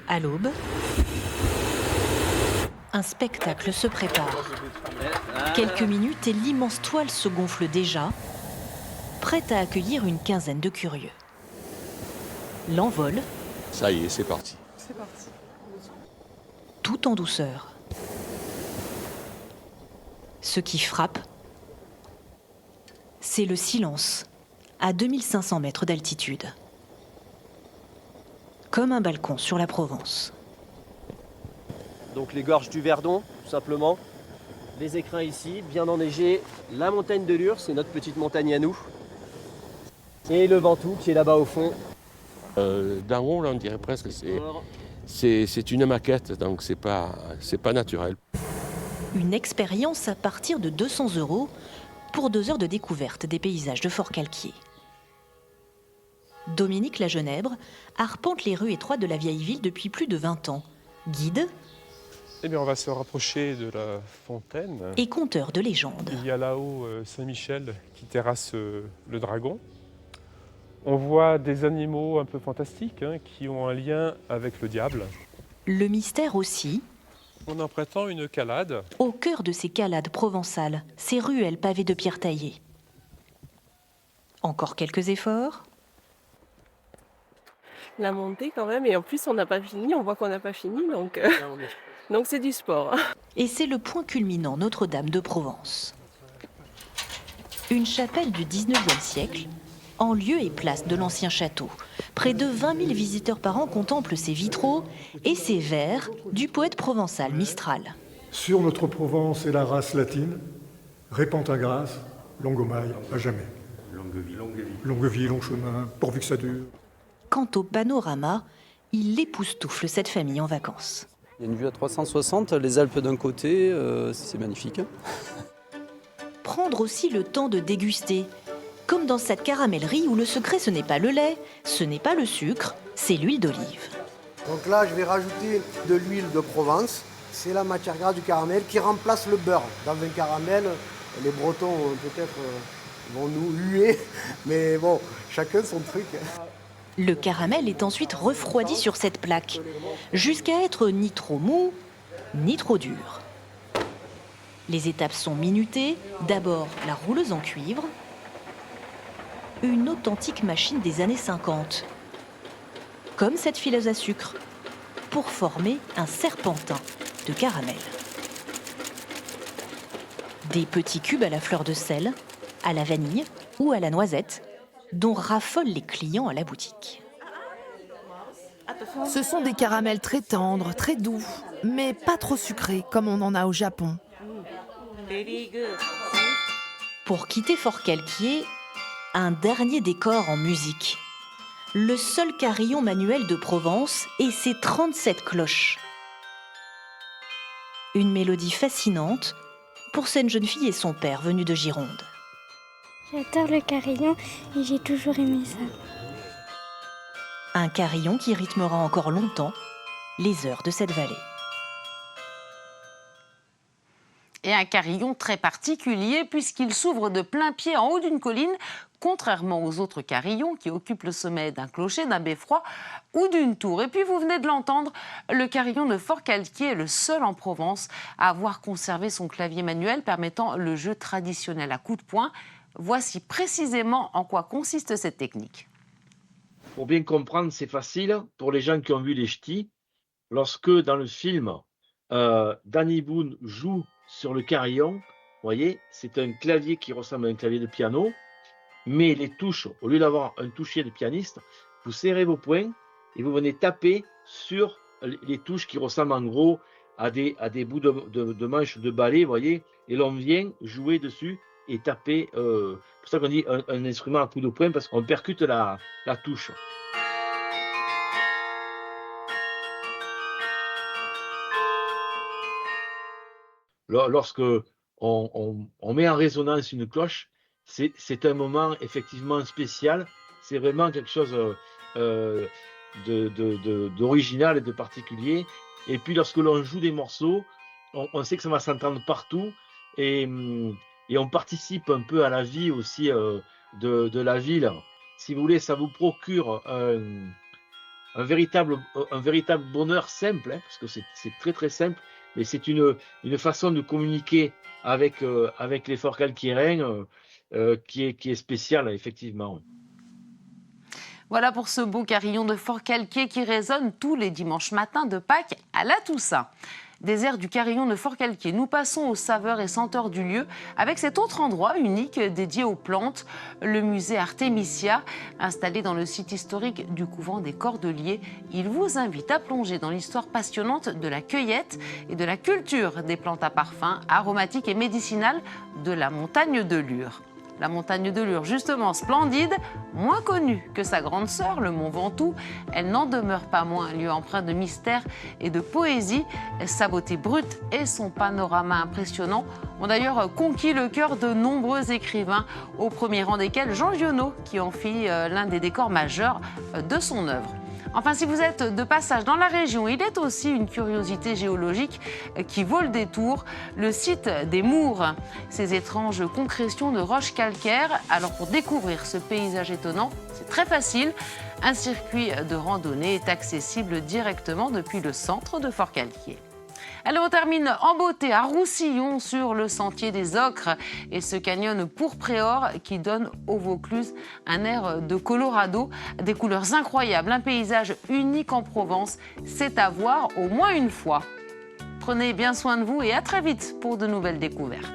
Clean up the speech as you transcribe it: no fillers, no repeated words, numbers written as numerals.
À l'aube, un spectacle se prépare. Quelques minutes et l'immense toile se gonfle déjà, prête à accueillir une quinzaine de curieux. L'envol, Ça y est, c'est parti. tout en douceur. Ce qui frappe, c'est le silence, à 2500 mètres d'altitude. Comme un balcon sur la Provence. Donc les gorges du Verdon, tout simplement. Les écrins ici, bien enneigés. La montagne de Lure, c'est notre petite montagne à nous. Et le Ventoux qui est là-bas au fond. D'en haut, là, on dirait presque c'est une maquette, donc c'est pas naturel. Une expérience à partir de 200 € pour 2 heures de découverte des paysages de Forcalquier. Dominique Lagenèbre arpente les rues étroites de la vieille ville depuis plus de 20 ans. Guide Eh bien, on va se rapprocher de la fontaine. et conteur de légendes. Il y a là-haut Saint-Michel qui terrasse le dragon. On voit des animaux un peu fantastiques qui ont un lien avec le diable. Le mystère aussi, En empruntant une calade, au cœur de ces calades provençales, ces ruelles pavées de pierres taillées. Encore quelques efforts, La montée quand même, et en plus on n'a pas fini, on voit qu'on n'a pas fini, donc c'est du sport. et c'est le point culminant Notre-Dame de Provence. Une chapelle du 19e siècle, en lieu et place de l'ancien château. Près de 20 000 visiteurs par an contemplent ces vitraux et ces vers du poète provençal Mistral. Sur notre Provence et la race latine, répand ta grâce, longue maille, à jamais. Longue vie, long chemin, pourvu que ça dure. Quant au panorama, il époustoufle cette famille en vacances. Il y a une vue à 360, les Alpes d'un côté, c'est magnifique. Prendre aussi le temps de déguster, comme dans cette caramellerie où le secret ce n'est pas le lait, ce n'est pas le sucre, c'est l'huile d'olive. Donc là, je vais rajouter de l'huile de Provence. C'est la matière grasse du caramel qui remplace le beurre. Dans un caramel, les Bretons peut-être vont nous huer, mais bon, chacun son truc. Le caramel est ensuite refroidi sur cette plaque, jusqu'à être ni trop mou, ni trop dur. Les étapes sont minutées. D'abord, la rouleuse en cuivre, une authentique machine des années 50, comme cette fileuse à sucre, pour former un serpentin de caramel. Des petits cubes à la fleur de sel, à la vanille ou à la noisette, dont raffolent les clients à la boutique. Ce sont des caramels très tendres, très doux, mais pas trop sucrés comme on en a au Japon. Pour quitter Forcalquier, un dernier décor en musique. Le seul carillon manuel de Provence et ses 37 cloches. Une mélodie fascinante pour cette jeune fille et son père venus de Gironde. J'adore le carillon et j'ai toujours aimé ça. Un carillon qui rythmera encore longtemps les heures de cette vallée. Et un carillon très particulier puisqu'il s'ouvre de plein pied en haut d'une colline, contrairement aux autres carillons qui occupent le sommet d'un clocher, d'un beffroi ou d'une tour. Et puis vous venez de l'entendre, le carillon de Forcalquier est le seul en Provence à avoir conservé son clavier manuel permettant le jeu traditionnel à coups de poing. Voici précisément en quoi consiste cette technique. Pour bien comprendre, c'est facile pour les gens qui ont vu les ch'tis. Lorsque dans le film, Danny Boone joue sur le carillon, vous voyez, c'est un clavier qui ressemble à un clavier de piano, mais les touches, au lieu d'avoir un toucher de pianiste, vous serrez vos poings et vous venez taper sur les touches qui ressemblent en gros à des bouts de manches de balai, vous voyez, et l'on vient jouer dessus et taper. C'est pour ça qu'on dit un instrument à coup de poing, parce qu'on percute la touche. Lorsque on met en résonance une cloche, c'est un moment effectivement spécial. C'est vraiment quelque chose d'original et de particulier. Et puis lorsque l'on joue des morceaux, on sait que ça va s'entendre partout et on participe un peu à la vie aussi de la ville. Si vous voulez, ça vous procure un véritable bonheur simple, hein, parce que c'est très très simple, mais c'est une façon de communiquer avec les forts calquiriens qui est spéciale, effectivement. Voilà pour ce beau carillon de Forcalquier qui résonne tous les dimanches matins de Pâques à la Toussaint. Des airs du carillon de Forcalquier, nous passons aux saveurs et senteurs du lieu avec cet autre endroit unique dédié aux plantes, le musée Artemisia, installé dans le site historique du couvent des Cordeliers. Il vous invite à plonger dans l'histoire passionnante de la cueillette et de la culture des plantes à parfum, aromatiques et médicinales de la montagne de Lure. La montagne de Lure, justement splendide, moins connue que sa grande sœur, le Mont Ventoux, elle n'en demeure pas moins un lieu empreint de mystère et de poésie. Sa beauté brute et son panorama impressionnant ont d'ailleurs conquis le cœur de nombreux écrivains, au premier rang desquels Jean Giono, qui en fit l'un des décors majeurs de son œuvre. Enfin, si vous êtes de passage dans la région, il est aussi une curiosité géologique qui vaut le détour, le site des Mours, ces étranges concrétions de roches calcaires. Alors pour découvrir ce paysage étonnant, c'est très facile. Un circuit de randonnée est accessible directement depuis le centre de Forcalquier. Allez, on termine en beauté à Roussillon sur le sentier des Ocres et ce canyon pourpréor qui donne au Vaucluse un air de Colorado, des couleurs incroyables, un paysage unique en Provence, c'est à voir au moins une fois. Prenez bien soin de vous et à très vite pour de nouvelles découvertes.